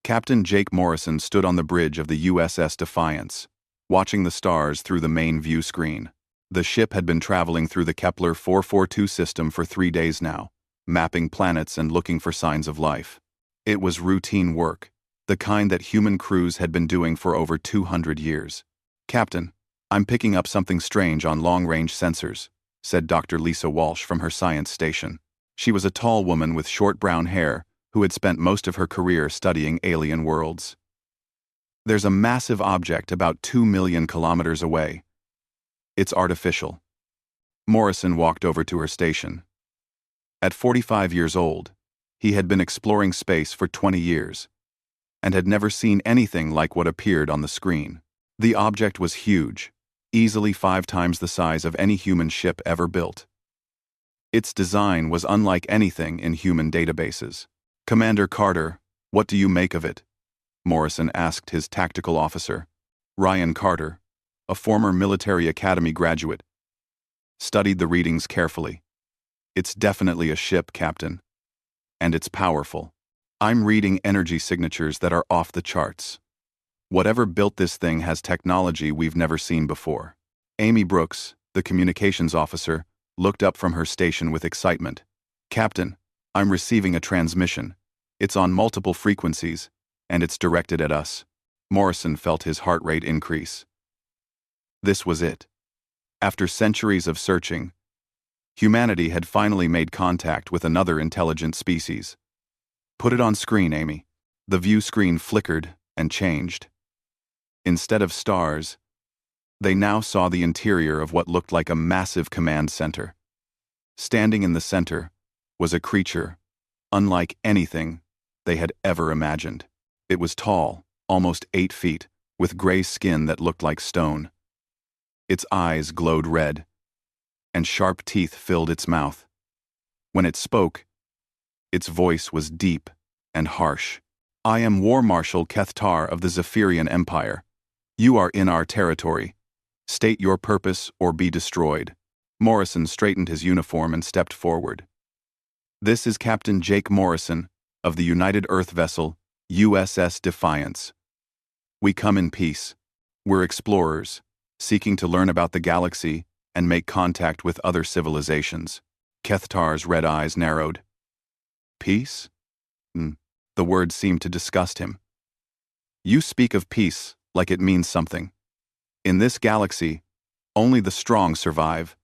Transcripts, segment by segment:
Captain Jake Morrison stood on the bridge of the USS Defiance, watching the stars through the main view screen. The ship had been traveling through the Kepler 442 system for 3 days now, mapping planets and looking for signs of life. It was routine work, the kind that human crews had been doing for over 200 years. "Captain, I'm picking up something strange on long-range sensors," said Dr. Lisa Walsh from her science station. She was a tall woman with short brown hair who had spent most of her career studying alien worlds. "There's a massive object about 2 million kilometers away. It's artificial." Morrison walked over to her station. At 45 years old, he had been exploring space for 20 years and had never seen anything like what appeared on the screen. The object was huge, easily 5 times the size of any human ship ever built. Its design was unlike anything in human databases. "Commander Carter, what do you make of it?" Morrison asked his tactical officer. Ryan Carter, a former military academy graduate, studied the readings carefully. "It's definitely a ship, Captain. And it's powerful. I'm reading energy signatures that are off the charts. Whatever built this thing has technology we've never seen before." Amy Brooks, the communications officer, looked up from her station with excitement. "Captain, I'm receiving a transmission. It's on multiple frequencies, and it's directed at us." Morrison felt his heart rate increase. This was it. After centuries of searching, humanity had finally made contact with another intelligent species. "Put it on screen, Amy." The view screen flickered and changed. Instead of stars, they now saw the interior of what looked like a massive command center. Standing in the center was a creature unlike anything they had ever imagined. It was tall, almost 8 feet, with gray skin that looked like stone. Its eyes glowed red, and sharp teeth filled its mouth. When it spoke, its voice was deep and harsh. "I am War Marshal Kethtar of the Zephyrian Empire. You are in our territory. State your purpose or be destroyed." Morrison straightened his uniform and stepped forward. "This is Captain Jake Morrison of the United Earth vessel USS Defiance. We come in peace. We're explorers, seeking to learn about the galaxy and make contact with other civilizations." Kethtar's red eyes narrowed. "Peace?" The word seemed to disgust him. "You speak of peace like it means something. In this galaxy, only the strong survive.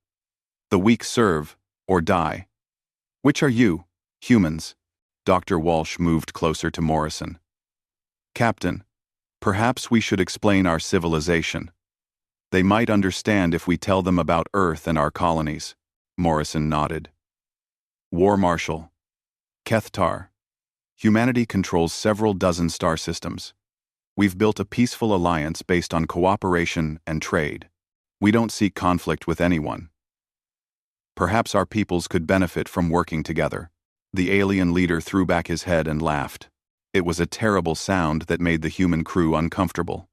The weak serve or die. Which are you, humans?" Dr. Walsh moved closer to Morrison. "Captain, perhaps we should explain our civilization. They might understand if we tell them about Earth and our colonies." Morrison nodded. "War Marshal Kethtar, humanity controls several dozen star systems. We've built a peaceful alliance based on cooperation and trade. We don't seek conflict with anyone. Perhaps our peoples could benefit from working together." The alien leader threw back his head and laughed. It was a terrible sound that made the human crew uncomfortable.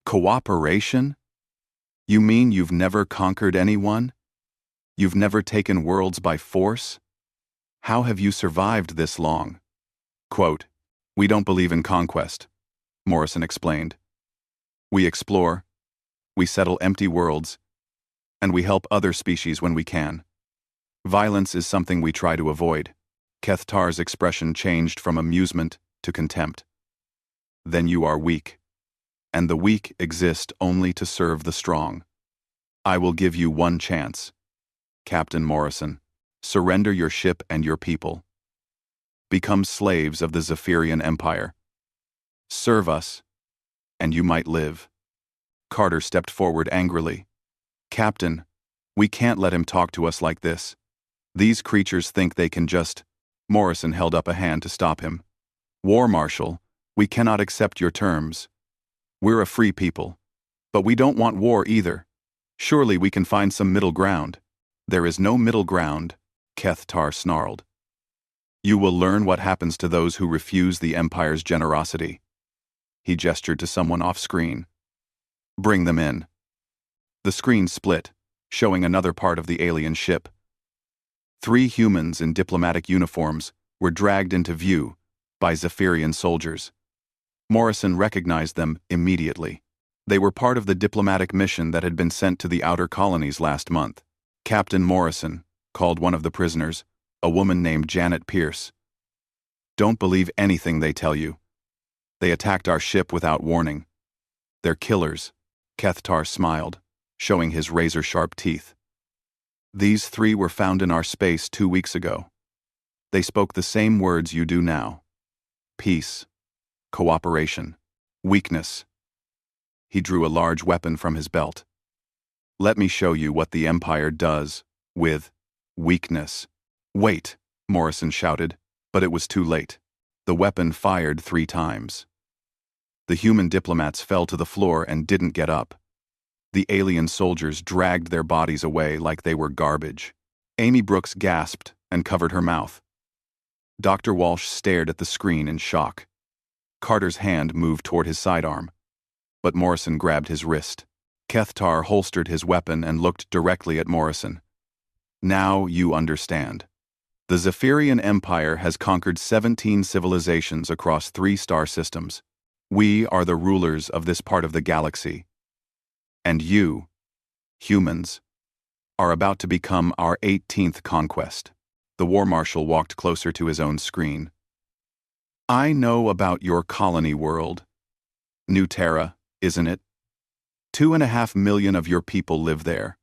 "Cooperation? You mean you've never conquered anyone? You've never taken worlds by force? How have you survived this long?" Quote, "We don't believe in conquest," Morrison explained. "We explore, we settle empty worlds, and we help other species when we can. Violence is something we try to avoid." Kethtar's expression changed from amusement to contempt. "Then you are weak, and the weak exist only to serve the strong. I will give you one chance. Captain Morrison, surrender your ship and your people. Become slaves of the Zephyrian Empire. Serve us, and you might live." Carter stepped forward angrily. "Captain, we can't let him talk to us like this. These creatures think they can just—" Morrison held up a hand to stop him. "War Marshal, we cannot accept your terms. We're a free people, but we don't want war either. Surely we can find some middle ground." "There is no middle ground," Kethtar snarled. "You will learn what happens to those who refuse the Empire's generosity." He gestured to someone off-screen. "Bring them in." The screen split, showing another part of the alien ship. 3 humans in diplomatic uniforms were dragged into view by Zephyrian soldiers. Morrison recognized them immediately. They were part of the diplomatic mission that had been sent to the outer colonies last month. Captain Morrison called one of the prisoners, a woman named Janet Pierce. "Don't believe anything they tell you. They attacked our ship without warning. They're killers." Kethtar smiled, showing his razor-sharp teeth. "These three were found in our space 2 weeks ago. They spoke the same words you do now. Peace, cooperation, weakness." He drew a large weapon from his belt. "Let me show you what the Empire does with weakness." "Wait," Morrison shouted, but it was too late. The weapon fired 3 times. The human diplomats fell to the floor and didn't get up. The alien soldiers dragged their bodies away like they were garbage. Amy Brooks gasped and covered her mouth. Dr. Walsh stared at the screen in shock. Carter's hand moved toward his sidearm, but Morrison grabbed his wrist. Kethtar holstered his weapon and looked directly at Morrison. "Now you understand. The Zephyrian Empire has conquered 17 civilizations across 3 star systems. We are the rulers of this part of the galaxy. And you, humans, are about to become our 18th conquest." The War Marshal walked closer to his own screen. "I know about your colony world. New Terra, isn't it? 2.5 million of your people live there.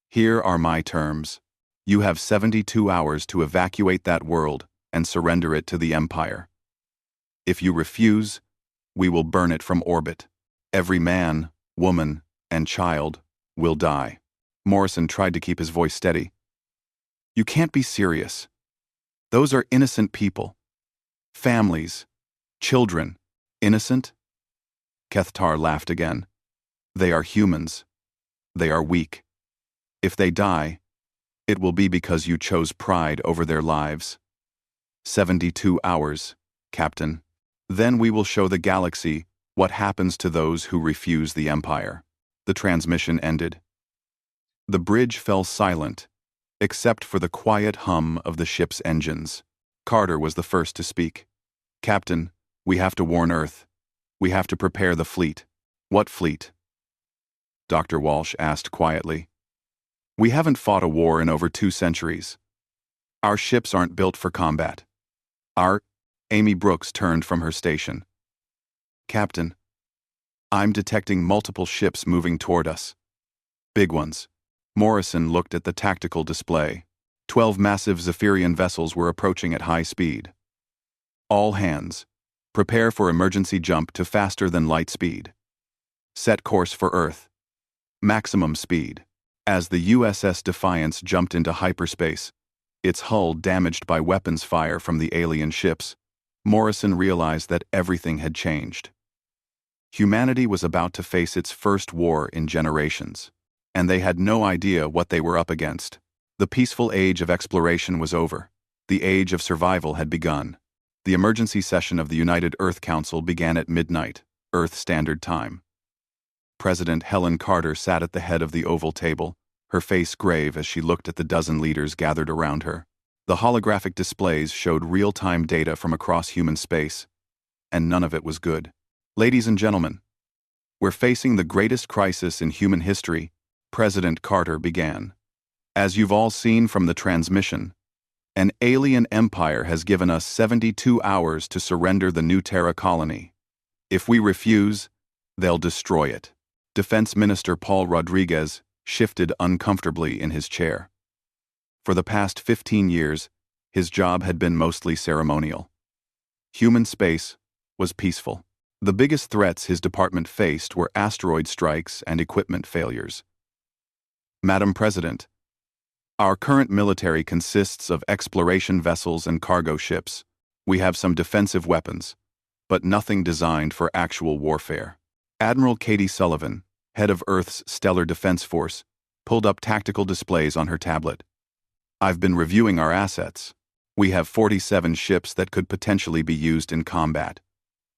Here are my terms. You have 72 hours to evacuate that world and surrender it to the Empire. If you refuse, we will burn it from orbit. Every man, woman, and child will die." Morrison tried to keep his voice steady. "You can't be serious. Those are innocent people. Families, children, innocent?" Kethtar laughed again. "They are humans. They are weak. If they die, it will be because you chose pride over their lives. 72 hours, Captain. Then we will show the galaxy what happens to those who refuse the Empire." The transmission ended. The bridge fell silent, except for the quiet hum of the ship's engines. Carter was the first to speak. "Captain, we have to warn Earth. We have to prepare the fleet." "What fleet?" Dr. Walsh asked quietly. "We haven't fought a war in over 2 centuries. Our ships aren't built for combat. Amy Brooks turned from her station. "Captain, I'm detecting multiple ships moving toward us. Big ones." Morrison looked at the tactical display. 12 massive Zephyrian vessels were approaching at high speed. "All hands, prepare for emergency jump to faster than light speed. Set course for Earth. Maximum speed." As the USS Defiance jumped into hyperspace, its hull damaged by weapons fire from the alien ships, Morrison realized that everything had changed. Humanity was about to face its first war in generations, and they had no idea what they were up against. The peaceful age of exploration was over. The age of survival had begun. The emergency session of the United Earth Council began at midnight, Earth Standard Time. President Helen Carter sat at the head of the oval table, her face grave as she looked at the dozen leaders gathered around her. The holographic displays showed real-time data from across human space, and none of it was good. "Ladies and gentlemen, we're facing the greatest crisis in human history," President Carter began. "As you've all seen from the transmission, an alien empire has given us 72 hours to surrender the New Terra colony. If we refuse, they'll destroy it." Defense Minister Paul Rodriguez shifted uncomfortably in his chair. For the past 15 years, his job had been mostly ceremonial. Human space was peaceful. The biggest threats his department faced were asteroid strikes and equipment failures. "Madam President, our current military consists of exploration vessels and cargo ships. We have some defensive weapons, but nothing designed for actual warfare." Admiral Katie Sullivan, head of Earth's Stellar Defense Force, pulled up tactical displays on her tablet. "I've been reviewing our assets. We have 47 ships that could potentially be used in combat.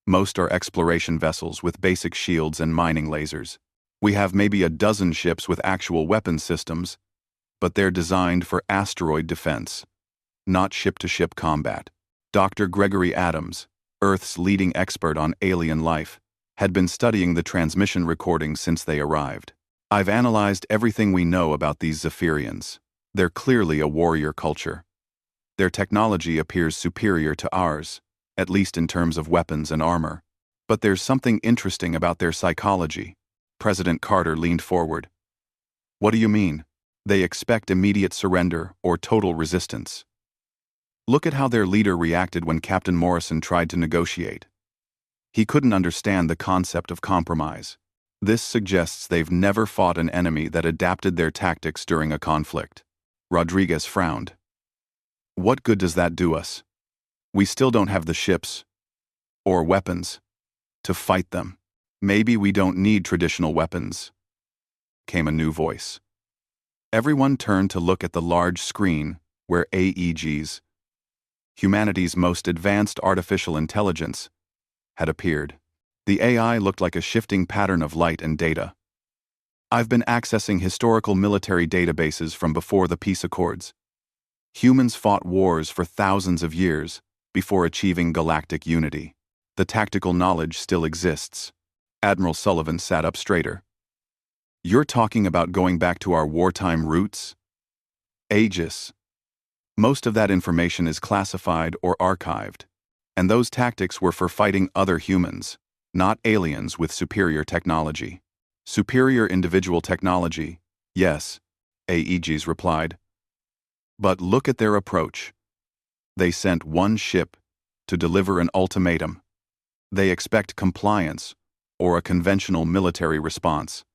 Most are exploration vessels with basic shields and mining lasers. We have maybe a dozen ships with actual weapon systems, but they're designed for asteroid defense, not ship-to-ship combat." Dr. Gregory Adams, Earth's leading expert on alien life, had been studying the transmission recordings since they arrived. I've analyzed everything we know about these Zephyrians. They're clearly a warrior culture. Their technology appears superior to ours, at least in terms of weapons and armor. But there's something interesting about their psychology. President Carter leaned forward. What do you mean? They expect immediate surrender or total resistance. Look at how their leader reacted when Captain Morrison tried to negotiate. He couldn't understand the concept of compromise. This suggests they've never fought an enemy that adapted their tactics during a conflict. Rodriguez frowned. What good does that do us? We still don't have the ships or weapons to fight them. Maybe we don't need traditional weapons, came a new voice. Everyone turned to look at the large screen where AEG's, humanity's most advanced artificial intelligence, had appeared. The AI looked like a shifting pattern of light and data. I've been accessing historical military databases from before the peace accords. Humans fought wars for thousands of years before achieving galactic unity. The tactical knowledge still exists. Admiral Sullivan sat up straighter. You're talking about going back to our wartime roots? Aegis. Most of that information is classified or archived, and those tactics were for fighting other humans, not aliens with superior technology. Superior individual technology, yes, AEGs replied. But look at their approach. They sent one ship to deliver an ultimatum. They expect compliance or a conventional military response.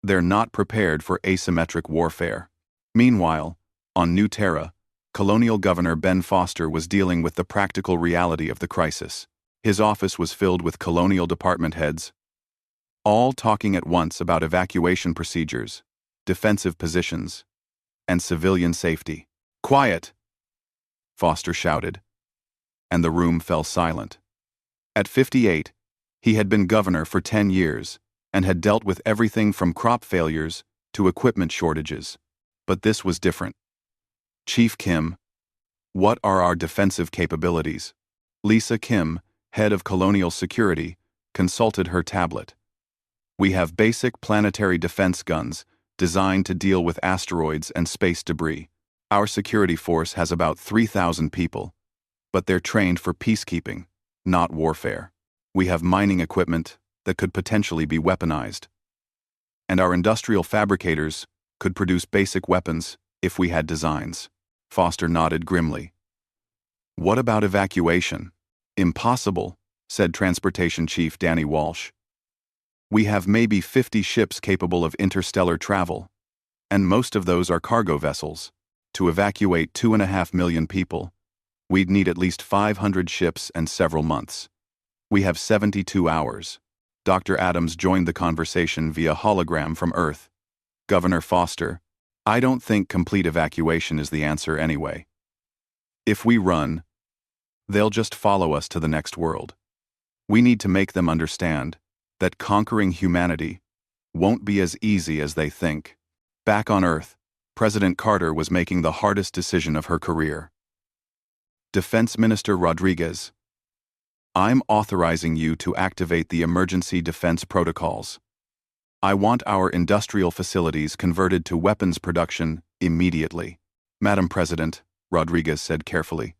They're not prepared for asymmetric warfare. Meanwhile, on New Terra, Colonial Governor Ben Foster was dealing with the practical reality of the crisis. His office was filled with colonial department heads, all talking at once about evacuation procedures, defensive positions, and civilian safety. Quiet! Foster shouted, and the room fell silent. At 58, he had been governor for 10 years and had dealt with everything from crop failures to equipment shortages. But this was different. Chief Kim, what are our defensive capabilities? Lisa Kim, head of colonial security, consulted her tablet. We have basic planetary defense guns designed to deal with asteroids and space debris. Our security force has about 3,000 people, but they're trained for peacekeeping, not warfare. We have mining equipment that could potentially be weaponized. And our industrial fabricators could produce basic weapons if we had designs. Foster nodded grimly. What about evacuation? Impossible, said Transportation Chief Danny Walsh. We have maybe 50 ships capable of interstellar travel, and most of those are cargo vessels. To evacuate 2.5 million people, we'd need at least 500 ships and several months. We have 72 hours. Dr. Adams joined the conversation via hologram from Earth. Governor Foster, I don't think complete evacuation is the answer anyway. If we run, they'll just follow us to the next world. We need to make them understand that conquering humanity won't be as easy as they think. Back on Earth, President Carter was making the hardest decision of her career. Defense Minister Rodriguez, I'm authorizing you to activate the emergency defense protocols. I want our industrial facilities converted to weapons production immediately. Madam President, Rodriguez said carefully.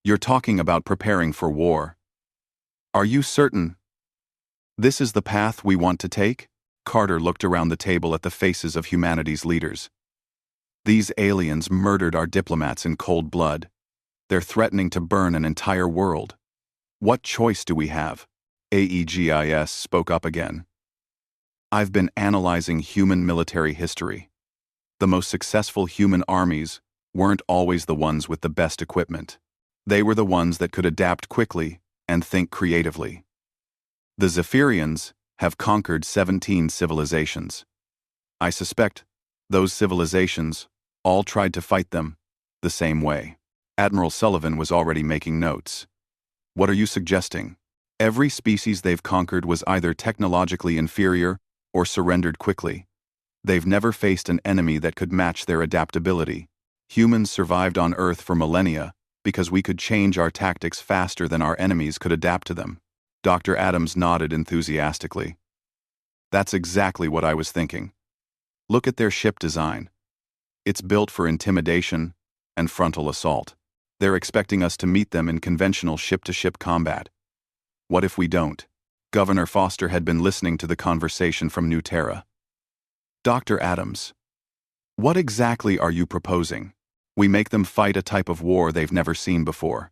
You're talking about preparing for war. Are you certain this is the path we want to take? Carter looked around the table at the faces of humanity's leaders. These aliens murdered our diplomats in cold blood. They're threatening to burn an entire world. What choice do we have? AEGIS spoke up again. I've been analyzing human military history. The most successful human armies weren't always the ones with the best equipment. They were the ones that could adapt quickly and think creatively. The Zephyrians have conquered 17 civilizations. I suspect those civilizations all tried to fight them the same way. Admiral Sullivan was already making notes. What are you suggesting? Every species they've conquered was either technologically inferior or surrendered quickly. They've never faced an enemy that could match their adaptability. Humans survived on Earth for millennia because we could change our tactics faster than our enemies could adapt to them. Dr. Adams nodded enthusiastically. That's exactly what I was thinking. Look at their ship design. It's built for intimidation and frontal assault. They're expecting us to meet them in conventional ship-to-ship combat. What if we don't? Governor Foster had been listening to the conversation from New Terra. Dr. Adams, what exactly are you proposing? We make them fight a type of war they've never seen before.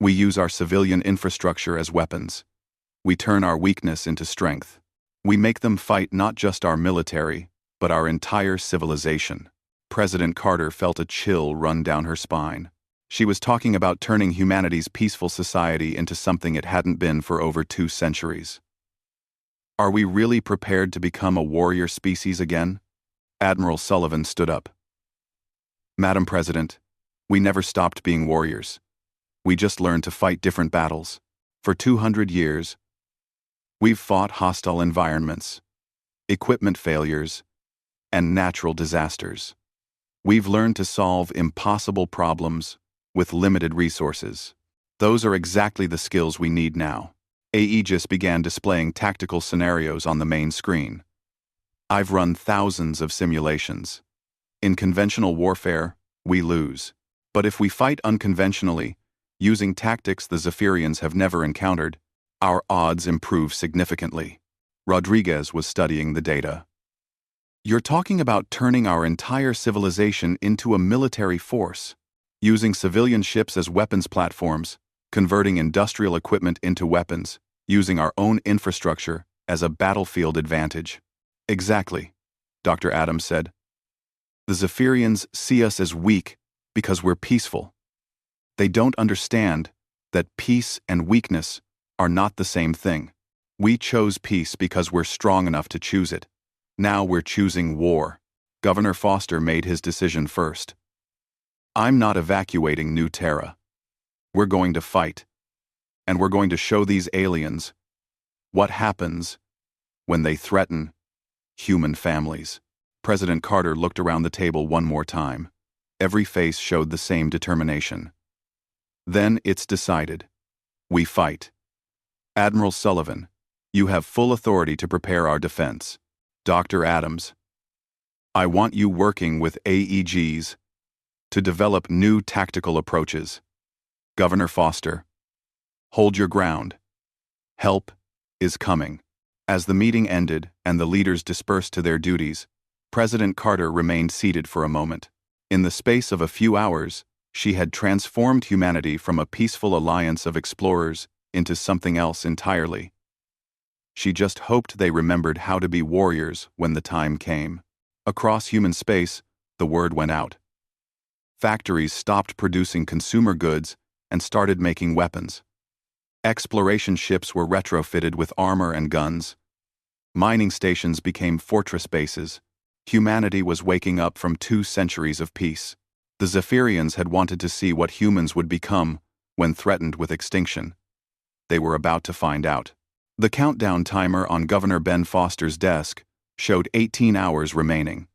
We use our civilian infrastructure as weapons. We turn our weakness into strength. We make them fight not just our military, but our entire civilization. President Carter felt a chill run down her spine. She was talking about turning humanity's peaceful society into something it hadn't been for over 2 centuries. Are we really prepared to become a warrior species again? Admiral Sullivan stood up. Madam President, we never stopped being warriors. We just learned to fight different battles. For 200 years, we've fought hostile environments, equipment failures, and natural disasters. We've learned to solve impossible problems with limited resources. Those are exactly the skills we need now. Aegis began displaying tactical scenarios on the main screen. I've run thousands of simulations. In conventional warfare, we lose. But if we fight unconventionally, using tactics the Zephyrians have never encountered, our odds improve significantly. Rodriguez was studying the data. You're talking about turning our entire civilization into a military force, using civilian ships as weapons platforms, converting industrial equipment into weapons, using our own infrastructure as a battlefield advantage. Exactly, Dr. Adams said. The Zephyrians see us as weak because we're peaceful. They don't understand that peace and weakness are not the same thing. We chose peace because we're strong enough to choose it. Now we're choosing war. Governor Foster made his decision first. I'm not evacuating New Terra. We're going to fight. And we're going to show these aliens what happens when they threaten human families. President Carter looked around the table one more time. Every face showed the same determination. Then it's decided. We fight. Admiral Sullivan, you have full authority to prepare our defense. Dr. Adams, I want you working with AEGs to develop new tactical approaches. Governor Foster, hold your ground. Help is coming. As the meeting ended and the leaders dispersed to their duties, President Carter remained seated for a moment. In the space of a few hours, she had transformed humanity from a peaceful alliance of explorers into something else entirely. She just hoped they remembered how to be warriors when the time came. Across human space, the word went out. Factories stopped producing consumer goods and started making weapons. Exploration ships were retrofitted with armor and guns. Mining stations became fortress bases. Humanity was waking up from 2 centuries of peace. The Zephyrians had wanted to see what humans would become when threatened with extinction. They were about to find out. The countdown timer on Governor Ben Foster's desk showed 18 hours remaining.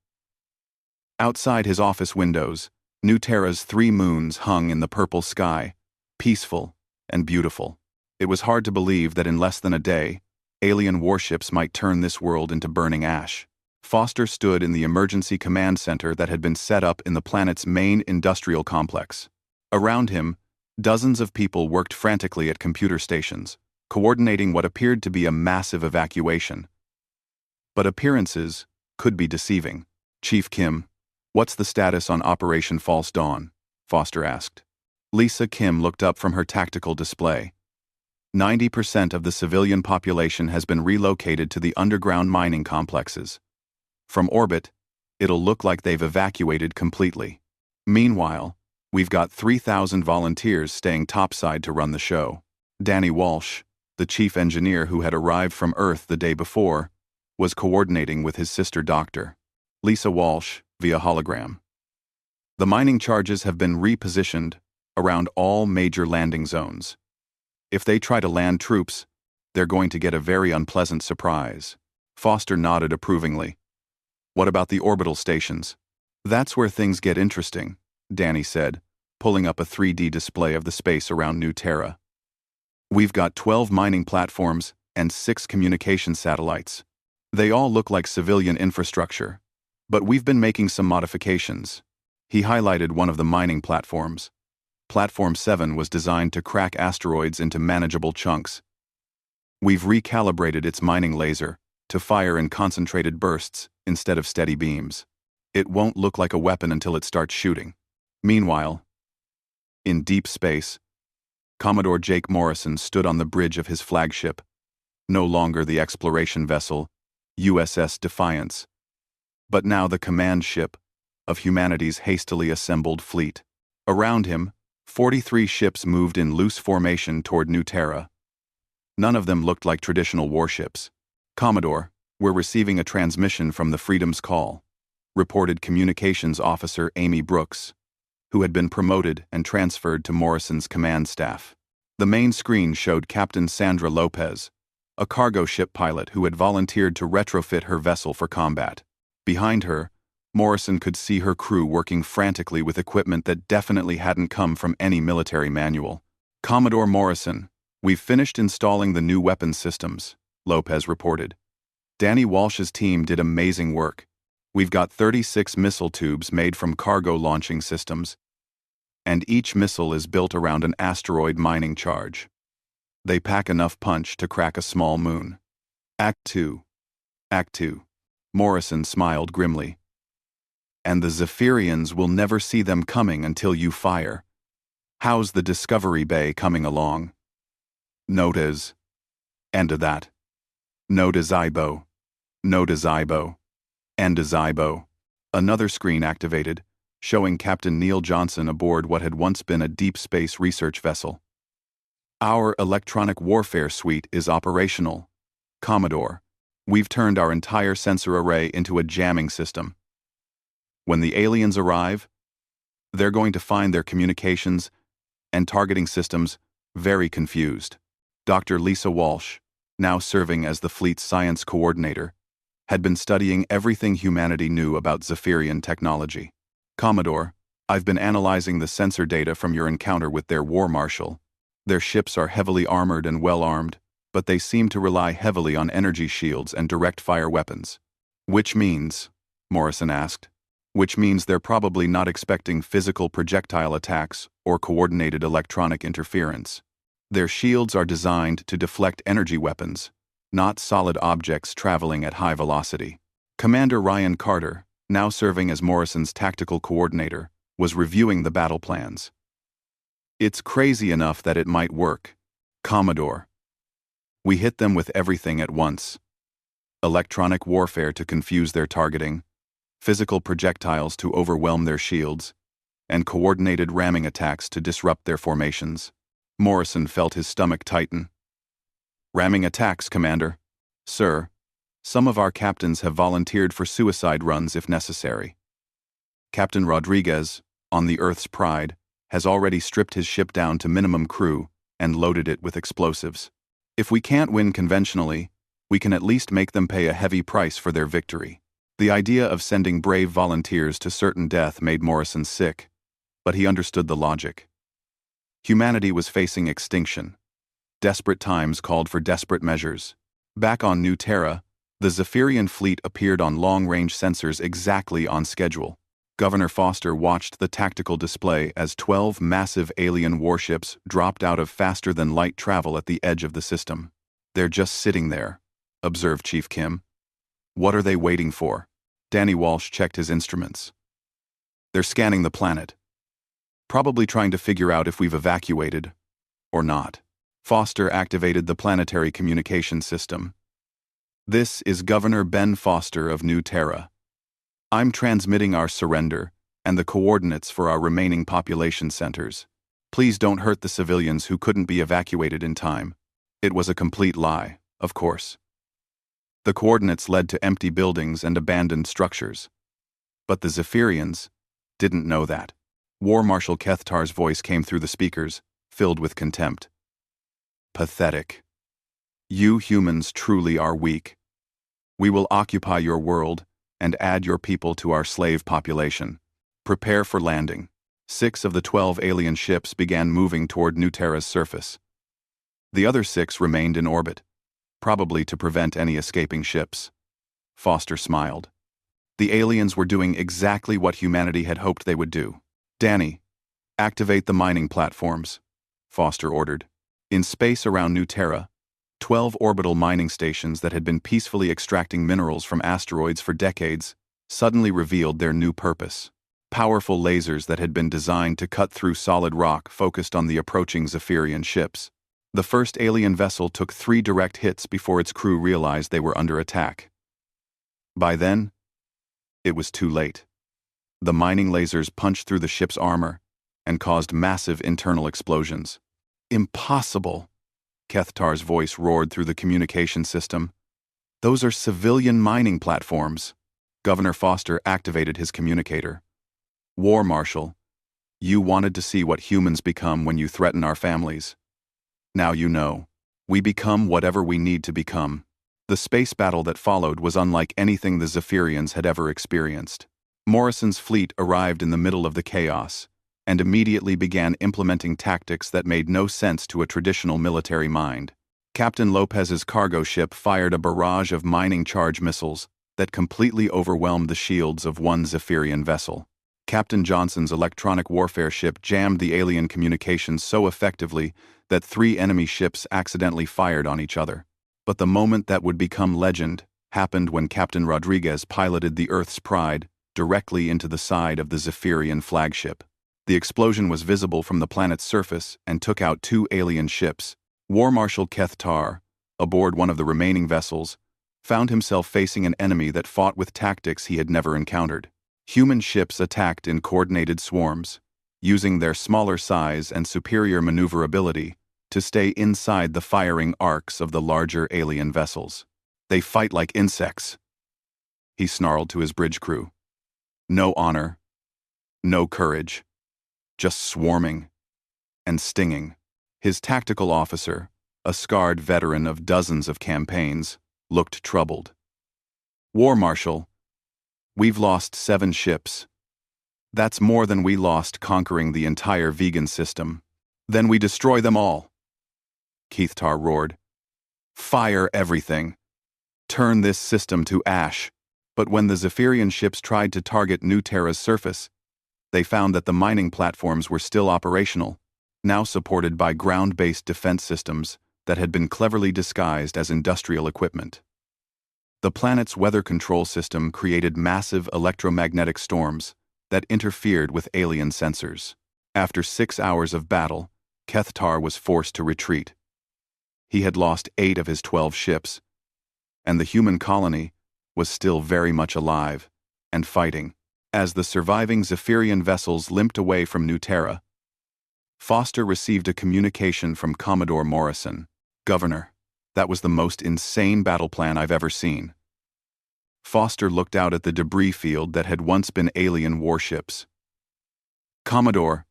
Outside his office windows, New Terra's 3 moons hung in the purple sky, peaceful and beautiful. It was hard to believe that in less than a day, alien warships might turn this world into burning ash. Foster stood in the emergency command center that had been set up in the planet's main industrial complex. Around him, dozens of people worked frantically at computer stations, coordinating what appeared to be a massive evacuation. But appearances could be deceiving. Chief Kim, what's the status on Operation False Dawn? Foster asked. Lisa Kim looked up from her tactical display. 90% of the civilian population has been relocated to the underground mining complexes. From orbit, it'll look like they've evacuated completely. Meanwhile, we've got 3,000 volunteers staying topside to run the show. Danny Walsh, the chief engineer who had arrived from Earth the day before, was coordinating with his sister doctor, Lisa Walsh, via hologram. The mining charges have been repositioned around all major landing zones. If they try to land troops, they're going to get a very unpleasant surprise. Foster nodded approvingly. What about the orbital stations? That's where things get interesting, Danny said. pulling up a 3D display of the space around New Terra. "We've got 12 mining platforms and 6 communication satellites. They all look like civilian infrastructure. But we've been making some modifications." He highlighted one of the mining platforms. Platform 7 was designed to crack asteroids into manageable chunks. "We've recalibrated its mining laser to fire in concentrated bursts instead of steady beams. It won't look like a weapon until it starts shooting." Meanwhile, in deep space, Commodore Jake Morrison stood on the bridge of his flagship, no longer the exploration vessel, USS Defiance, but now the command ship of humanity's hastily assembled fleet. Around him, 43 ships moved in loose formation toward New Terra. None of them looked like traditional warships. "Commodore, we're receiving a transmission from the Freedom's Call," reported Communications Officer Amy Brooks, who had been promoted and transferred to Morrison's command staff. The main screen showed Captain Sandra Lopez, a cargo ship pilot who had volunteered to retrofit her vessel for combat. Behind her, Morrison could see her crew working frantically with equipment that definitely hadn't come from any military manual. "Commodore Morrison, we've finished installing the new weapon systems," Lopez reported. "Danny Walsh's team did amazing work. We've got 36 missile tubes made from cargo launching systems, and each missile is built around an asteroid mining charge. They pack enough punch to crack a small moon." Act 2. Act 2. Morrison smiled grimly. "And the Zephyrians will never see them coming until you fire. How's the Discovery Bay coming along?" "Notice. End of that. Notice-ibo. Notice-ibo. End-ibo." Another screen activated, showing Captain Neil Johnson aboard what had once been a deep space research vessel. "Our electronic warfare suite is operational, Commodore. We've turned our entire sensor array into a jamming system. When the aliens arrive, they're going to find their communications and targeting systems very confused." Dr. Lisa Walsh, now serving as the fleet's science coordinator, had been studying everything humanity knew about Zephyrian technology. "Commodore, I've been analyzing the sensor data from your encounter with their war marshal. Their ships are heavily armored and well-armed, but they seem to rely heavily on energy shields and direct-fire weapons." "Which means," Morrison asked, "which means they're probably not expecting physical projectile attacks or coordinated electronic interference. Their shields are designed to deflect energy weapons, not solid objects traveling at high velocity." Commander Ryan Carter, now serving as Morrison's tactical coordinator, was reviewing the battle plans. "It's crazy enough that it might work, Commodore. We hit them with everything at once. Electronic warfare to confuse their targeting, physical projectiles to overwhelm their shields, and coordinated ramming attacks to disrupt their formations." Morrison felt his stomach tighten. "Ramming attacks, Commander." "Sir, some of our captains have volunteered for suicide runs if necessary. Captain Rodriguez, on the Earth's Pride, has already stripped his ship down to minimum crew and loaded it with explosives. If we can't win conventionally, we can at least make them pay a heavy price for their victory." The idea of sending brave volunteers to certain death made Morrison sick, but he understood the logic. Humanity was facing extinction. Desperate times called for desperate measures. Back on New Terra, the Zephyrian fleet appeared on long-range sensors exactly on schedule. Governor Foster watched the tactical display as 12 massive alien warships dropped out of faster-than-light travel at the edge of the system. "They're just sitting there," observed Chief Kim. "What are they waiting for?" Danny Walsh checked his instruments. "They're scanning the planet. Probably trying to figure out if we've evacuated or not." Foster activated the planetary communication system. "This is Governor Ben Foster of New Terra. I'm transmitting our surrender and the coordinates for our remaining population centers. Please don't hurt the civilians who couldn't be evacuated in time. It was a complete lie, of course." The coordinates led to empty buildings and abandoned structures. But the Zephyrians didn't know that. War Marshal Kethtar's voice came through the speakers, filled with contempt. "Pathetic. You humans truly are weak. We will occupy your world and add your people to our slave population. Prepare for landing." 6 of the 12 alien ships began moving toward New Terra's surface. The other 6 remained in orbit, probably to prevent any escaping ships. Foster smiled. The aliens were doing exactly what humanity had hoped they would do. "Danny, activate the mining platforms," Foster ordered. In space around New Terra, 12 orbital mining stations that had been peacefully extracting minerals from asteroids for decades suddenly revealed their new purpose. Powerful lasers that had been designed to cut through solid rock focused on the approaching Zephyrian ships. The first alien vessel took 3 direct hits before its crew realized they were under attack. By then, it was too late. The mining lasers punched through the ship's armor and caused massive internal explosions. "Impossible!" Kethtar's voice roared through the communication system. "Those are civilian mining platforms." Governor Foster activated his communicator. "War Marshal, you wanted to see what humans become when you threaten our families. Now you know. We become whatever we need to become." The space battle that followed was unlike anything the Zephyrians had ever experienced. Morrison's fleet arrived in the middle of the chaos and immediately began implementing tactics that made no sense to a traditional military mind. Captain Lopez's cargo ship fired a barrage of mining charge missiles that completely overwhelmed the shields of one Zephyrian vessel. Captain Johnson's electronic warfare ship jammed the alien communications so effectively that 3 enemy ships accidentally fired on each other. But the moment that would become legend happened when Captain Rodriguez piloted the Earth's Pride directly into the side of the Zephyrian flagship. The explosion was visible from the planet's surface and took out 2 alien ships. War Marshal Kethtar, aboard one of the remaining vessels, found himself facing an enemy that fought with tactics he had never encountered. Human ships attacked in coordinated swarms, using their smaller size and superior maneuverability to stay inside the firing arcs of the larger alien vessels. "They fight like insects," he snarled to his bridge crew. "No honor, no courage, just swarming and stinging." His tactical officer, a scarred veteran of dozens of campaigns, looked troubled. "War Marshal, we've lost 7 ships. That's more than we lost conquering the entire vegan system. Then we destroy them all," Kethtar roared. "Fire everything. Turn this system to ash." But when the Zephyrian ships tried to target New Terra's surface, they found that the mining platforms were still operational, now supported by ground-based defense systems that had been cleverly disguised as industrial equipment. The planet's weather control system created massive electromagnetic storms that interfered with alien sensors. After 6 hours of battle, Kethtar was forced to retreat. He had lost 8 of his 12 ships, and the human colony was still very much alive and fighting. As the surviving Zephyrian vessels limped away from New Terra, Foster received a communication from Commodore Morrison. "Governor, that was the most insane battle plan I've ever seen." Foster looked out at the debris field that had once been alien warships. "Commodore,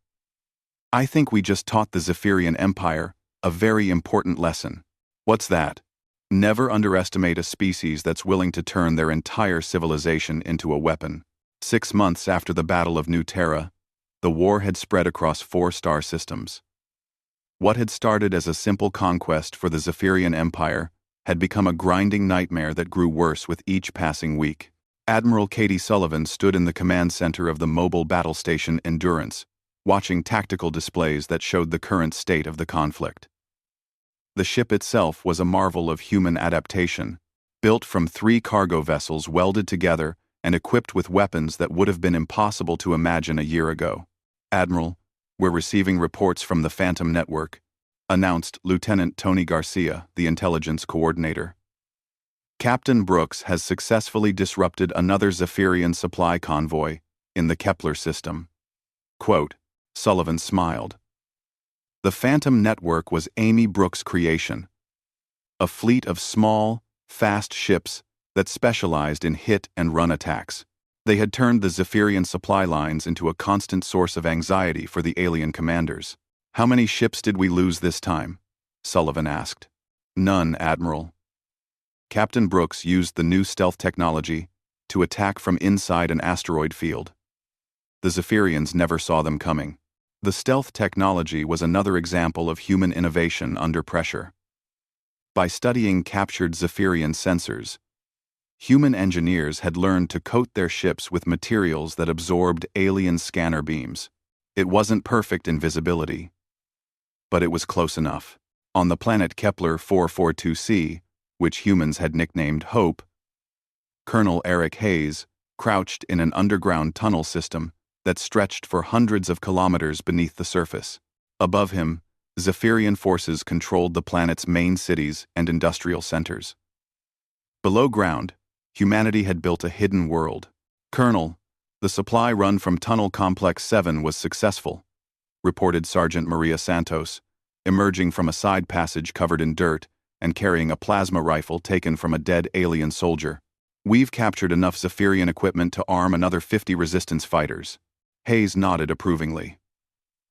I think we just taught the Zephyrian Empire a very important lesson." "What's that?" "Never underestimate a species that's willing to turn their entire civilization into a weapon." 6 months after the Battle of New Terra, the war had spread across 4 star systems. What had started as a simple conquest for the Zephyrian Empire had become a grinding nightmare that grew worse with each passing week. Admiral Katie Sullivan stood in the command center of the mobile battle station Endurance, watching tactical displays that showed the current state of the conflict. The ship itself was a marvel of human adaptation, built from 3 cargo vessels welded together and equipped with weapons that would have been impossible to imagine a year ago. "Admiral, we're receiving reports from the Phantom Network," announced Lieutenant Tony Garcia, the intelligence coordinator. "Captain Brooks has successfully disrupted another Zephyrian supply convoy in the Kepler system." Quote, Sullivan smiled. The Phantom Network was Amy Brooks' creation, a fleet of small, fast ships that specialized in hit-and-run attacks. They had turned the Zephyrian supply lines into a constant source of anxiety for the alien commanders. "How many ships did we lose this time?" Sullivan asked. "None, Admiral." Captain Brooks used the new stealth technology to attack from inside an asteroid field. The Zephyrians never saw them coming. The stealth technology was another example of human innovation under pressure. By studying captured Zephyrian sensors, human engineers had learned to coat their ships with materials that absorbed alien scanner beams. It wasn't perfect invisibility, but it was close enough. On the planet Kepler 442c, which humans had nicknamed Hope, Colonel Eric Hayes crouched in an underground tunnel system that stretched for hundreds of kilometers beneath the surface. Above him, Zephyrian forces controlled the planet's main cities and industrial centers. Below ground, humanity had built a hidden world. Colonel, the supply run from Tunnel Complex 7 was successful, reported Sergeant Maria Santos, emerging from a side passage covered in dirt and carrying a plasma rifle taken from a dead alien soldier. We've captured enough Zephyrian equipment to arm another 50 resistance fighters. Hayes nodded approvingly.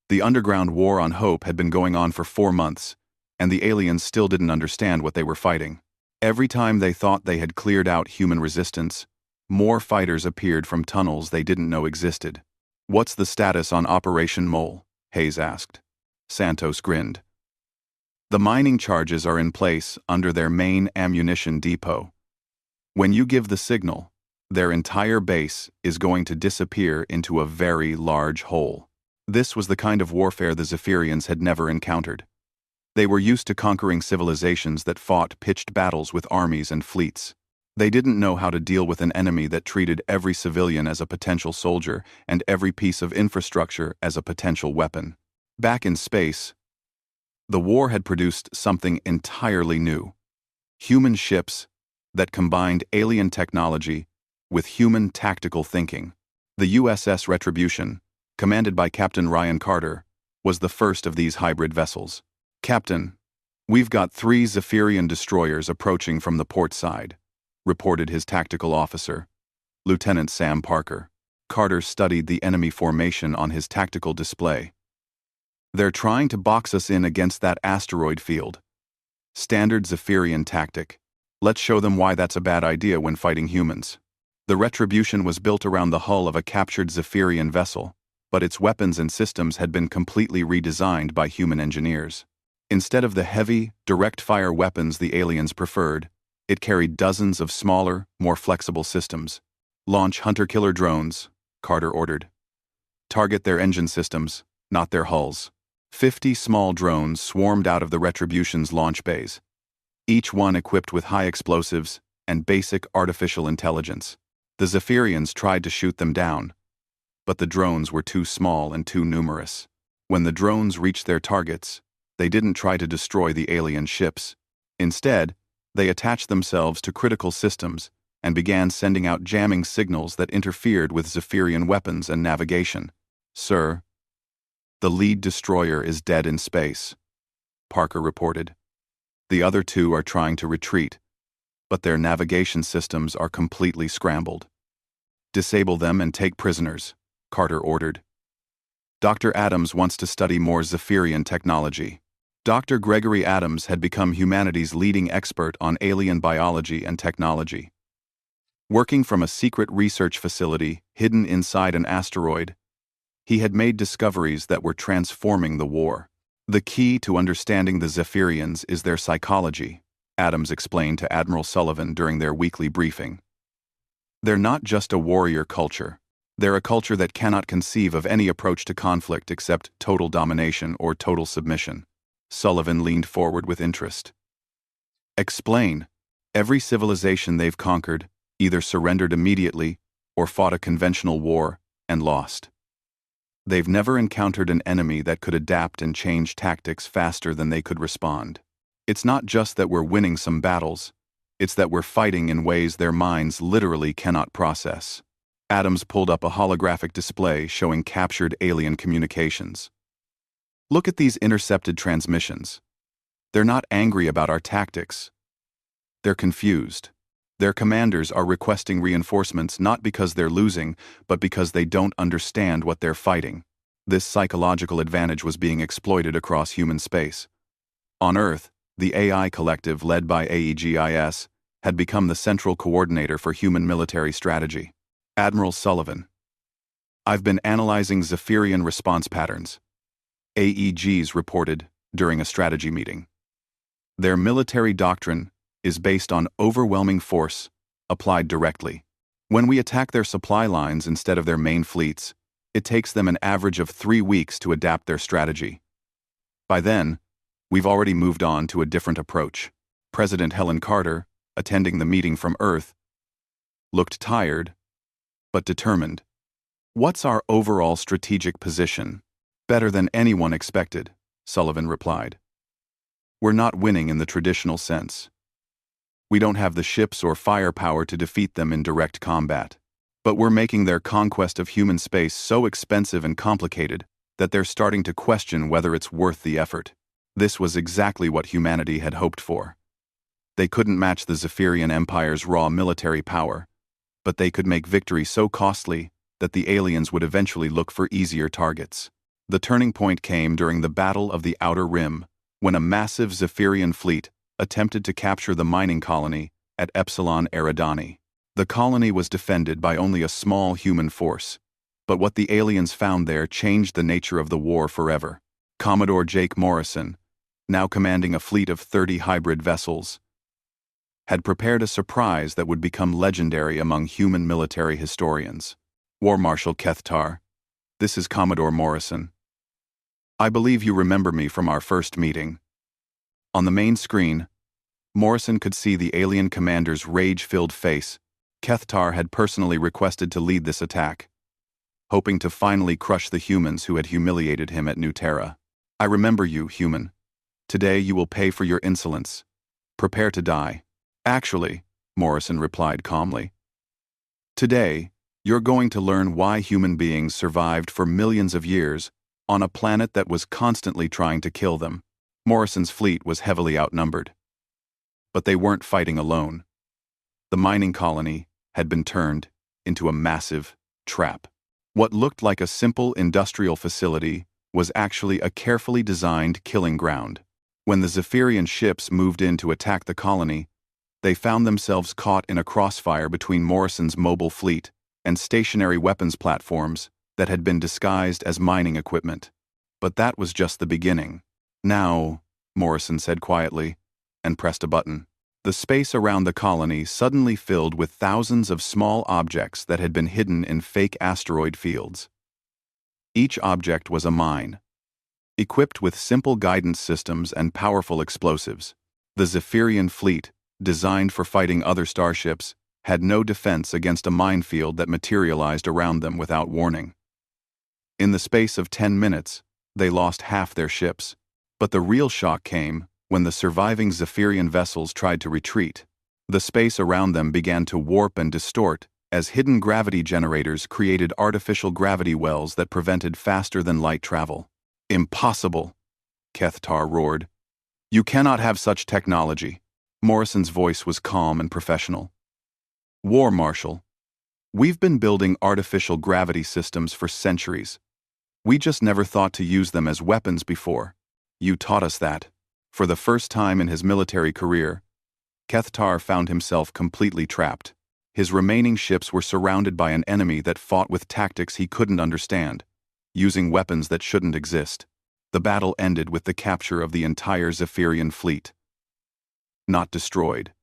The underground war on Hope had been going on for 4 months, and the aliens still didn't understand what they were fighting. Every time they thought they had cleared out human resistance, more fighters appeared from tunnels they didn't know existed. "What's the status on Operation Mole?" Hayes asked. Santos grinned. "The mining charges are in place under their main ammunition depot. When you give the signal, their entire base is going to disappear into a very large hole." This was the kind of warfare the Zephyrians had never encountered. They were used to conquering civilizations that fought pitched battles with armies and fleets. They didn't know how to deal with an enemy that treated every civilian as a potential soldier and every piece of infrastructure as a potential weapon. Back in space, the war had produced something entirely new. Human ships that combined alien technology with human tactical thinking. The USS Retribution, commanded by Captain Ryan Carter, was the first of these hybrid vessels. "Captain, we've got 3 Zephyrian destroyers approaching from the port side," reported his tactical officer, Lieutenant Sam Parker. Carter studied the enemy formation on his tactical display. "They're trying to box us in against that asteroid field. Standard Zephyrian tactic. Let's show them why that's a bad idea when fighting humans." The Retribution was built around the hull of a captured Zephyrian vessel, but its weapons and systems had been completely redesigned by human engineers. Instead of the heavy, direct-fire weapons the aliens preferred, it carried dozens of smaller, more flexible systems. "Launch hunter-killer drones," Carter ordered. "Target their engine systems, not their hulls." 50 small drones swarmed out of the Retribution's launch bays, each one equipped with high explosives and basic artificial intelligence. The Zephyrians tried to shoot them down, but the drones were too small and too numerous. When the drones reached their targets, they didn't try to destroy the alien ships. Instead, they attached themselves to critical systems and began sending out jamming signals that interfered with Zephyrian weapons and navigation. "Sir, the lead destroyer is dead in space," Parker reported. "The other 2 are trying to retreat, but their navigation systems are completely scrambled. Disable them and take prisoners," Carter ordered. "Dr. Adams wants to study more Zephyrian technology." Dr. Gregory Adams had become humanity's leading expert on alien biology and technology. Working from a secret research facility hidden inside an asteroid, he had made discoveries that were transforming the war. "The key to understanding the Zephyrians is their psychology," Adams explained to Admiral Sullivan during their weekly briefing. "They're not just a warrior culture. They're a culture that cannot conceive of any approach to conflict except total domination or total submission." Sullivan leaned forward with interest. "Explain. Every civilization they've conquered either surrendered immediately or fought a conventional war and lost. They've never encountered an enemy that could adapt and change tactics faster than they could respond. It's not just that we're winning some battles, it's that we're fighting in ways their minds literally cannot process." Adams pulled up a holographic display showing captured alien communications. "Look at these intercepted transmissions. They're not angry about our tactics. They're confused. Their commanders are requesting reinforcements not because they're losing, but because they don't understand what they're fighting." This psychological advantage was being exploited across human space. On Earth, the AI collective led by AEGIS had become the central coordinator for human military strategy. Admiral Sullivan, I've been analyzing Zephyrian response patterns, AEGs reported during a strategy meeting. Their military doctrine is based on overwhelming force applied directly. When we attack their supply lines instead of their main fleets, it takes them an average of 3 weeks to adapt their strategy. By then, we've already moved on to a different approach. President Helen Carter, attending the meeting from Earth, looked tired, but determined. "What's our overall strategic position?" "Better than anyone expected," Sullivan replied. "We're not winning in the traditional sense. We don't have the ships or firepower to defeat them in direct combat. But we're making their conquest of human space so expensive and complicated that they're starting to question whether it's worth the effort." This was exactly what humanity had hoped for. They couldn't match the Zephyrian Empire's raw military power, but they could make victory so costly that the aliens would eventually look for easier targets. The turning point came during the Battle of the Outer Rim, when a massive Zephyrian fleet attempted to capture the mining colony at Epsilon Eridani. The colony was defended by only a small human force, but what the aliens found there changed the nature of the war forever. Commodore Jake Morrison, now commanding a fleet of 30 hybrid vessels, had prepared a surprise that would become legendary among human military historians. "War Marshal Kethtar, this is Commodore Morrison. I believe you remember me from our first meeting." On the main screen, Morrison could see the alien commander's rage-filled face. Kethtar had personally requested to lead this attack, hoping to finally crush the humans who had humiliated him at New Terra. "I remember you, human. Today you will pay for your insolence. Prepare to die." "Actually," Morrison replied calmly, "today, you're going to learn why human beings survived for millions of years on a planet that was constantly trying to kill them." Morrison's fleet was heavily outnumbered. But they weren't fighting alone. The mining colony had been turned into a massive trap. What looked like a simple industrial facility was actually a carefully designed killing ground. When the Zephyrian ships moved in to attack the colony, they found themselves caught in a crossfire between Morrison's mobile fleet and stationary weapons platforms that had been disguised as mining equipment. But that was just the beginning. "Now," Morrison said quietly, and pressed a button. The space around the colony suddenly filled with thousands of small objects that had been hidden in fake asteroid fields. Each object was a mine, equipped with simple guidance systems and powerful explosives. The Zephyrian fleet, designed for fighting other starships, had no defense against a minefield that materialized around them without warning. In the space of 10 minutes, they lost half their ships. But the real shock came when the surviving Zephyrian vessels tried to retreat. The space around them began to warp and distort as hidden gravity generators created artificial gravity wells that prevented faster-than-light travel. "Impossible!" Kethtar roared. "You cannot have such technology." Morrison's voice was calm and professional. "War Marshal, we've been building artificial gravity systems for centuries. We just never thought to use them as weapons before. You taught us that." For the first time in his military career, Kethtar found himself completely trapped. His remaining ships were surrounded by an enemy that fought with tactics he couldn't understand, using weapons that shouldn't exist. The battle ended with the capture of the entire Zephyrian fleet. Not destroyed.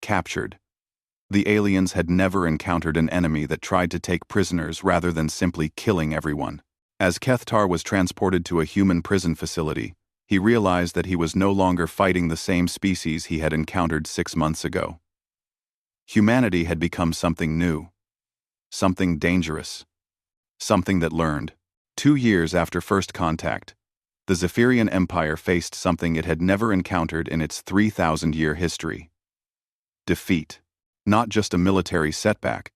Captured. The aliens had never encountered an enemy that tried to take prisoners rather than simply killing everyone. As Kethtar was transported to a human prison facility, he realized that he was no longer fighting the same species he had encountered 6 months ago. Humanity had become something new. Something dangerous. Something that learned. 2 years after first contact, the Zephyrian Empire faced something it had never encountered in its 3,000-year history. Defeat. Not just a military setback,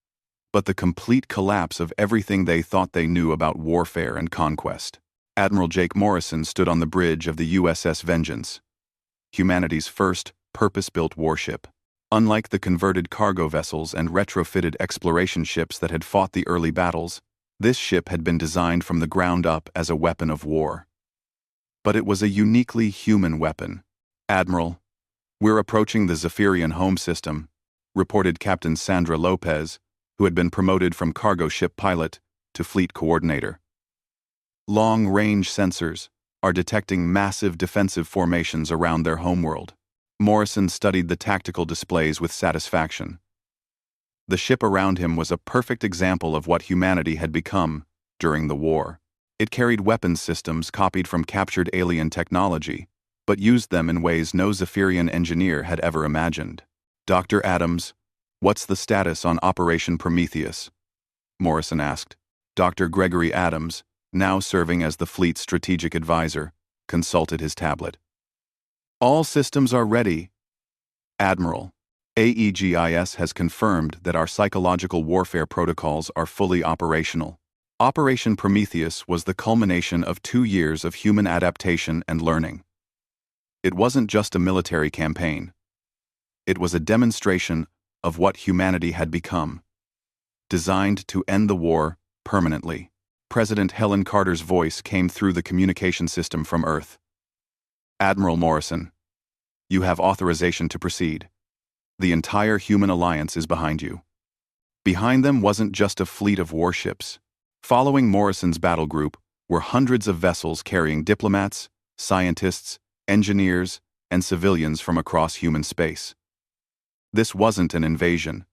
but the complete collapse of everything they thought they knew about warfare and conquest. Admiral Jake Morrison stood on the bridge of the USS Vengeance, humanity's first purpose-built warship. Unlike the converted cargo vessels and retrofitted exploration ships that had fought the early battles, this ship had been designed from the ground up as a weapon of war. But it was a uniquely human weapon. "Admiral, we're approaching the Zephyrian home system," reported Captain Sandra Lopez, who had been promoted from cargo ship pilot to fleet coordinator. Long-range sensors are detecting massive defensive formations around their homeworld. Morrison studied the tactical displays with satisfaction. The ship around him was a perfect example of what humanity had become during the war. It carried weapons systems copied from captured alien technology, but used them in ways no Zephyrian engineer had ever imagined. "Dr. Adams, what's the status on Operation Prometheus?" Morrison asked. Dr. Gregory Adams, now serving as the fleet's strategic advisor, consulted his tablet. "All systems are ready, Admiral. AEGIS has confirmed that our psychological warfare protocols are fully operational. Operation Prometheus was the culmination of 2 years of human adaptation and learning. It wasn't just a military campaign. It was a demonstration of what humanity had become, designed to end the war permanently." President Helen Carter's voice came through the communication system from Earth. "Admiral Morrison, you have authorization to proceed. The entire human alliance is behind you." Behind them wasn't just a fleet of warships. Following Morrison's battle group were hundreds of vessels carrying diplomats, scientists, engineers, and civilians from across human space. This wasn't an invasion.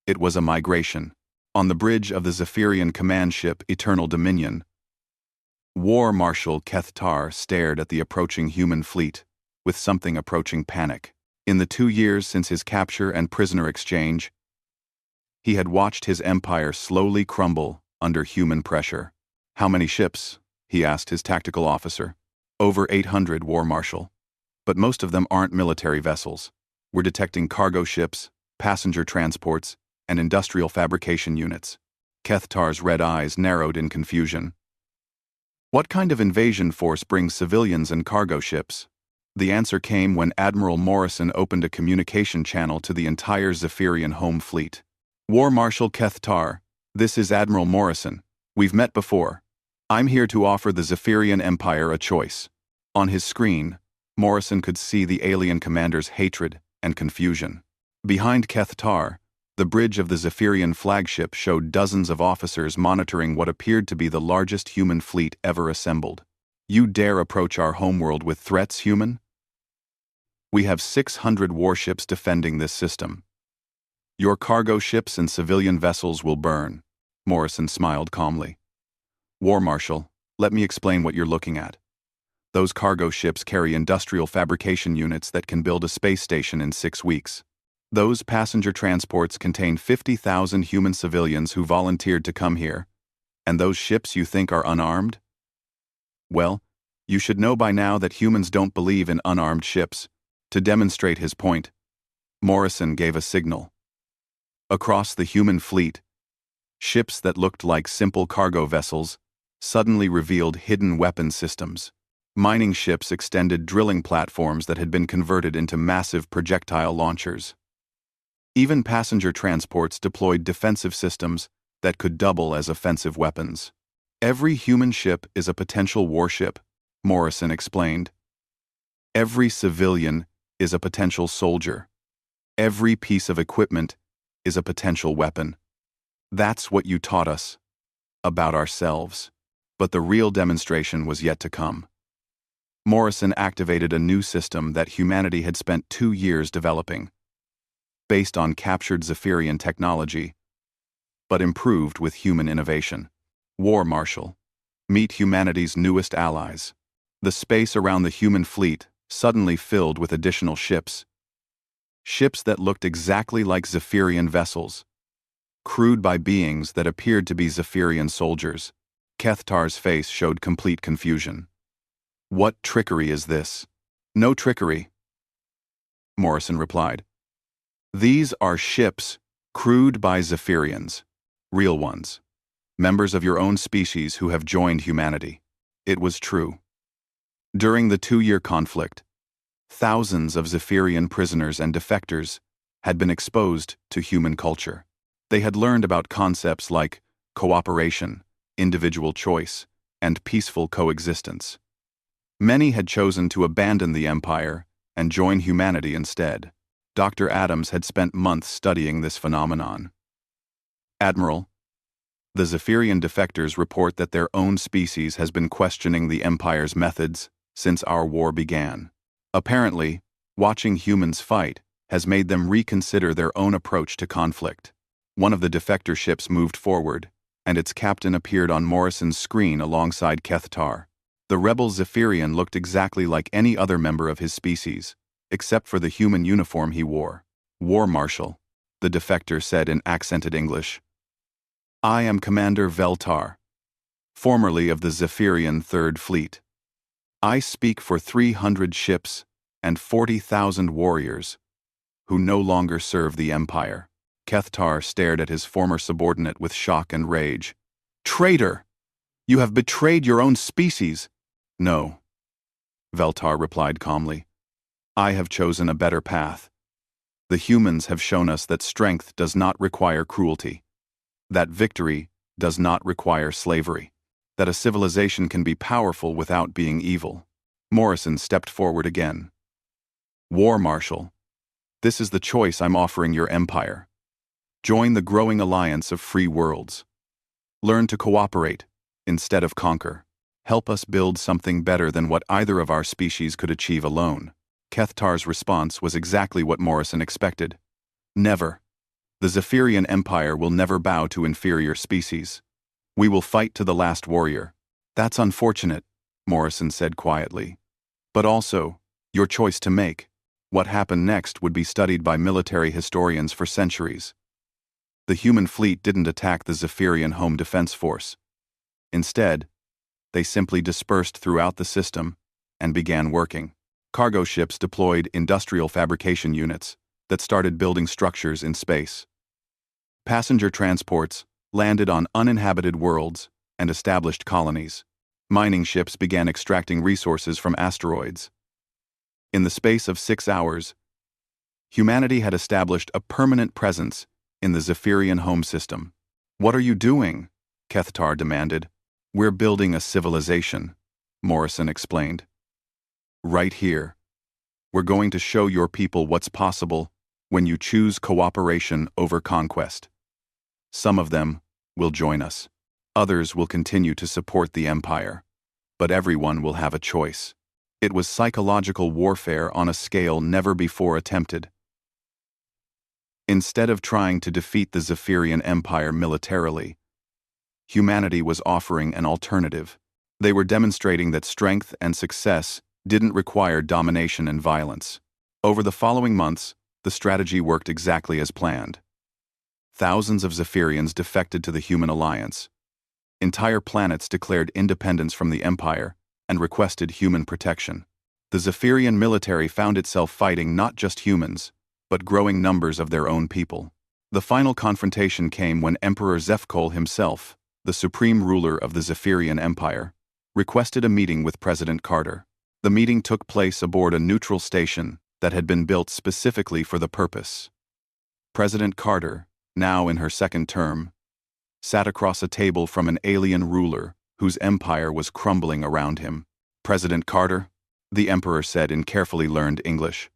It was a migration. On the bridge of the Zephyrian command ship Eternal Dominion, War Marshal Kethtar stared at the approaching human fleet with something approaching panic. In the 2 years since his capture and prisoner exchange, he had watched his empire slowly crumble under human pressure. "How many ships?" he asked his tactical officer. "Over 800, War Marshal. But most of them aren't military vessels. We're detecting cargo ships, passenger transports, and industrial fabrication units." Kethtar's red eyes narrowed in confusion. "What kind of invasion force brings civilians and cargo ships?" The answer came when Admiral Morrison opened a communication channel to the entire Zephyrian home fleet. "War Marshal Kethtar, this is Admiral Morrison. We've met before. I'm here to offer the Zephyrian Empire a choice." On his screen, Morrison could see the alien commander's hatred and confusion. Behind Kethtar, the bridge of the Zephyrian flagship showed dozens of officers monitoring what appeared to be the largest human fleet ever assembled. "You dare approach our homeworld with threats, human? We have 600 warships defending this system. Your cargo ships and civilian vessels will burn." Morrison smiled calmly. "War Marshal, let me explain what you're looking at. Those cargo ships carry industrial fabrication units that can build a space station in 6 weeks. Those passenger transports contain 50,000 human civilians who volunteered to come here. And those ships you think are unarmed? Well, you should know by now that humans don't believe in unarmed ships." To demonstrate his point, Morrison gave a signal. Across the human fleet, ships that looked like simple cargo vessels suddenly revealed hidden weapon systems. Mining ships extended drilling platforms that had been converted into massive projectile launchers. Even passenger transports deployed defensive systems that could double as offensive weapons. "Every human ship is a potential warship," Morrison explained. "Every civilian is a potential soldier. Every piece of equipment is a potential weapon. That's what you taught us about ourselves." But the real demonstration was yet to come. Morrison activated a new system that humanity had spent 2 years developing, based on captured Zephyrian technology, but improved with human innovation. "War Marshal, meet humanity's newest allies." The space around the human fleet suddenly filled with additional ships. Ships that looked exactly like Zephyrian vessels, crewed by beings that appeared to be Zephyrian soldiers. Kethtar's face showed complete confusion. "What trickery is this?" "No trickery," Morrison replied. "These are ships crewed by Zephyrians, real ones, members of your own species who have joined humanity." It was true. During the 2-year conflict, thousands of Zephyrian prisoners and defectors had been exposed to human culture. They had learned about concepts like cooperation, individual choice, and peaceful coexistence. Many had chosen to abandon the empire and join humanity instead. Dr. Adams had spent months studying this phenomenon. "Admiral, The Zephyrian defectors report that their own species has been questioning the Empire's methods since our war began. Apparently, watching humans fight has made them reconsider their own approach to conflict. One of the defector ships moved forward, and its captain appeared on Morrison's screen alongside Kethtar. The rebel Zephyrian looked exactly like any other member of his species, except for the human uniform he wore. "War Marshal," the defector said in accented English. "I am Commander Veltar, formerly of the Zephyrian Third Fleet. I speak for 300 ships and 40,000 warriors who no longer serve the Empire." Kethtar stared at his former subordinate with shock and rage. "Traitor! You have betrayed your own species!" "No," Veltar replied calmly. "I have chosen a better path. The humans have shown us that strength does not require cruelty, that victory does not require slavery, that a civilization can be powerful without being evil." Morrison stepped forward again. "War Marshal, this is the choice I'm offering your empire. Join the growing alliance of free worlds. Learn to cooperate instead of conquer. Help us build something better than what either of our species could achieve alone." Kethtar's response was exactly what Morrison expected. "Never. The Zephyrian Empire will never bow to inferior species. We will fight to the last warrior." "That's unfortunate," Morrison said quietly. "But also, your choice to make. What happened next would be studied by military historians for centuries. The human fleet didn't attack the Zephyrian Home Defense Force. Instead, they simply dispersed throughout the system and began working. Cargo ships deployed industrial fabrication units that started building structures in space. Passenger transports landed on uninhabited worlds and established colonies. Mining ships began extracting resources from asteroids. In the space of 6 hours, humanity had established a permanent presence in the Zephyrian home system. "What are you doing?" Kethtar demanded. "We're building a civilization," Morrison explained. "Right here. We're going to show your people what's possible when you choose cooperation over conquest. Some of them will join us. Others will continue to support the Empire. But everyone will have a choice." It was psychological warfare on a scale never before attempted. Instead of trying to defeat the Zephyrian Empire militarily, humanity was offering an alternative. They were demonstrating that strength and success didn't require domination and violence. Over the following months, the strategy worked exactly as planned. Thousands of Zephyrians defected to the human alliance. Entire planets declared independence from the Empire and requested human protection. The Zephyrian military found itself fighting not just humans, but growing numbers of their own people. The final confrontation came when Emperor Zephkol himself, the supreme ruler of the Zephyrian Empire, requested a meeting with President Carter. The meeting took place aboard a neutral station that had been built specifically for the purpose. President Carter, now in her second term, sat across a table from an alien ruler whose empire was crumbling around him. "President Carter," the Emperor said in carefully learned English,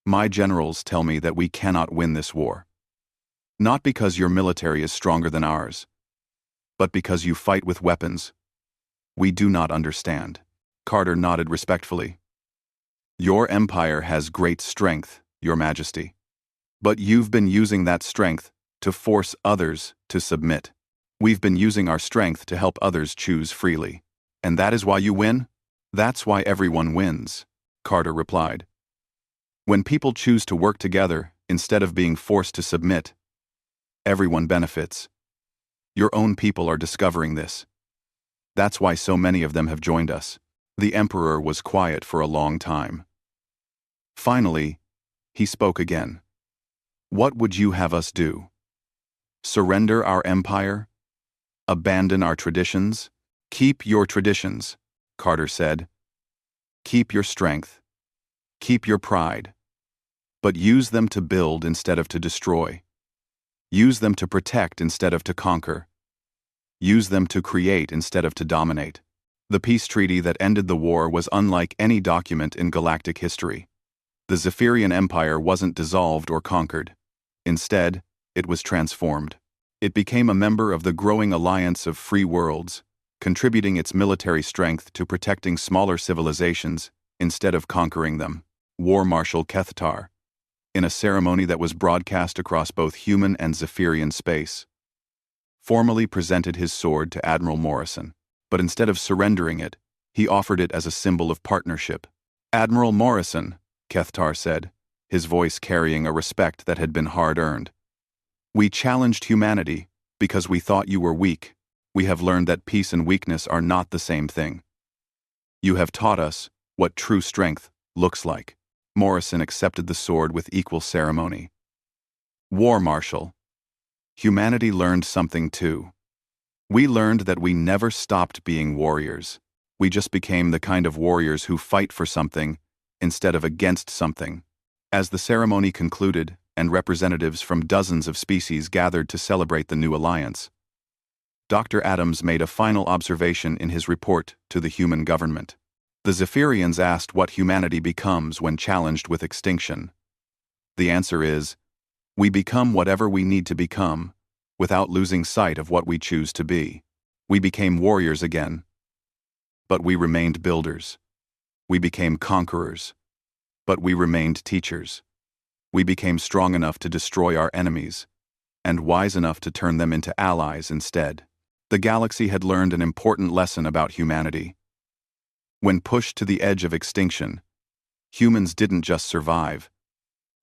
"my generals tell me that we cannot win this war. Not because your military is stronger than ours, but because you fight with weapons we do not understand." Carter nodded respectfully. "Your empire has great strength, Your Majesty. But you've been using that strength to force others to submit. We've been using our strength to help others choose freely. And that is why you win? That's why everyone wins," Carter replied. "When people choose to work together instead of being forced to submit, everyone benefits. Your own people are discovering this. That's why so many of them have joined us." The Emperor was quiet for a long time. Finally, he spoke again. "What would you have us do? Surrender our empire? Abandon our traditions?" "Keep your traditions," Carter said. "Keep your strength. Keep your pride. But use them to build instead of to destroy. Use them to protect instead of to conquer. Use them to create instead of to dominate." The peace treaty that ended the war was unlike any document in galactic history. The Zephyrian Empire wasn't dissolved or conquered. Instead, it was transformed. It became a member of the growing alliance of free worlds, contributing its military strength to protecting smaller civilizations instead of conquering them. War Marshal Kethtar, in a ceremony that was broadcast across both human and Zephyrian space, formally presented his sword to Admiral Morrison, but instead of surrendering it, he offered it as a symbol of partnership. "Admiral Morrison," Kethtar said, his voice carrying a respect that had been hard-earned. "We challenged humanity because we thought you were weak. We have learned that peace and weakness are not the same thing. You have taught us what true strength looks like." Morrison accepted the sword with equal ceremony. War Marshal. Humanity learned something too. We learned that we never stopped being warriors. We just became the kind of warriors who fight for something instead of against something. As the ceremony concluded and representatives from dozens of species gathered to celebrate the new alliance, Dr. Adams made a final observation in his report to the human government. The Zephyrians asked what humanity becomes when challenged with extinction. The answer is, we become whatever we need to become, without losing sight of what we choose to be. We became warriors again, but we remained builders. We became conquerors, but we remained teachers. We became strong enough to destroy our enemies, and wise enough to turn them into allies instead. The galaxy had learned an important lesson about humanity. When pushed to the edge of extinction, humans didn't just survive.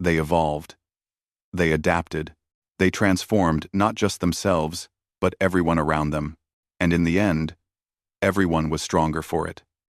They evolved. They adapted. They transformed not just themselves, but everyone around them. And in the end, everyone was stronger for it.